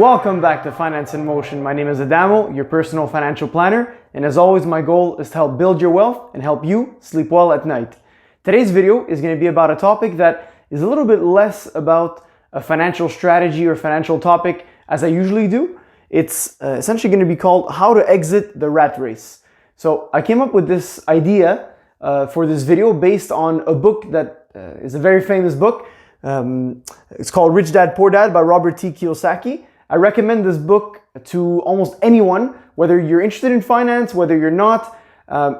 Welcome back to Finance in Motion. My name is Adamo, your personal financial planner, and as always, my goal is to help build your wealth and help you sleep well at night. Today's video is going to be about a topic that is a little bit less about a financial strategy or financial topic as I usually do. It's essentially going to be called How to Exit the Rat Race. So I came up with this idea for this video based on a book that is a very famous book. It's called Rich Dad Poor Dad by Robert T. Kiyosaki. I recommend this book to almost anyone, whether you're interested in finance, whether you're not.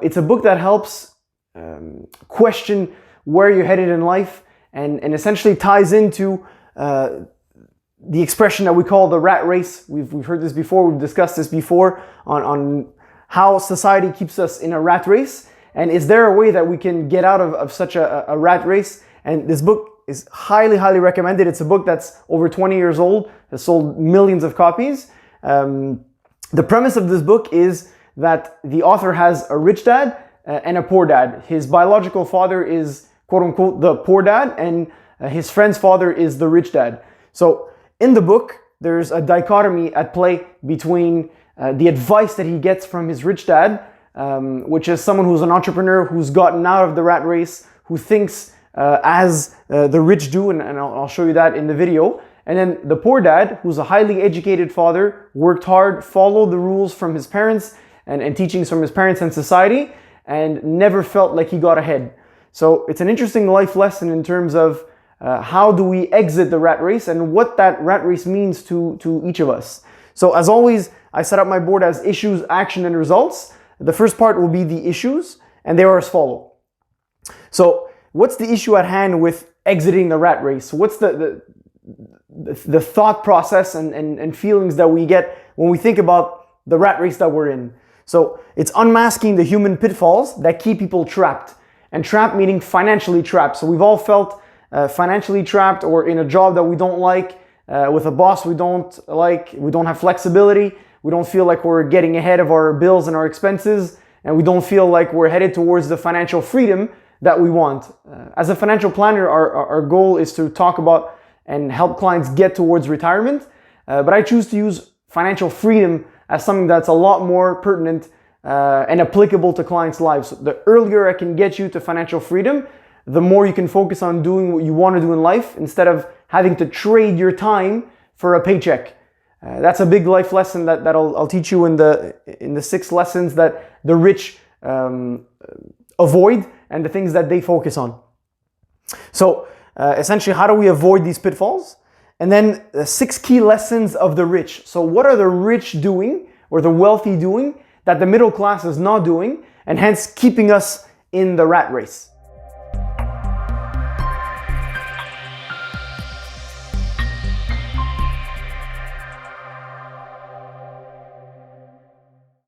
It's a book that helps question where you're headed in life and essentially ties into the expression that we call the rat race. We've heard this before, we've discussed this before on how society keeps us in a rat race. And is there a way that we can get out of such a rat race? And this book is highly recommended. It's a book that's over 20 years old, has sold millions of copies. The premise of this book is that the author has a rich dad and a poor dad. His biological father is quote unquote the poor dad, and his friend's father is the rich dad. So in the book, there's a dichotomy at play between the advice that he gets from his rich dad, which is someone who's an entrepreneur, who's gotten out of the rat race, who thinks as the rich do, and I'll show you that in the video. And then the poor dad, who's a highly educated father, worked hard, followed the rules from his parents and teachings from his parents and society, and never felt like he got ahead. So it's an interesting life lesson in terms of how do we exit the rat race and what that rat race means to each of us. So as always, I set up my board as issues, action, and results. The first part will be the issues, and they are as follow. So what's the issue at hand with exiting the rat race? What's the thought process and feelings that we get when we think about the rat race that we're in? So it's unmasking the human pitfalls that keep people trapped. And trapped meaning financially trapped. So we've all felt financially trapped, or in a job that we don't like, with a boss we don't like, we don't have flexibility, we don't feel like we're getting ahead of our bills and our expenses, and we don't feel like we're headed towards the financial freedom that we want. As a financial planner, our goal is to talk about and help clients get towards retirement, but I choose to use financial freedom as something that's a lot more pertinent and applicable to clients' lives. So the earlier I can get you to financial freedom, the more you can focus on doing what you want to do in life instead of having to trade your time for a paycheck. That's a big life lesson that I'll teach you in the 6 lessons that the rich avoid and the things that they focus on. So essentially, how do we avoid these pitfalls? And then the 6 key lessons of the rich. So what are the rich doing, or the wealthy doing, that the middle class is not doing, and hence keeping us in the rat race?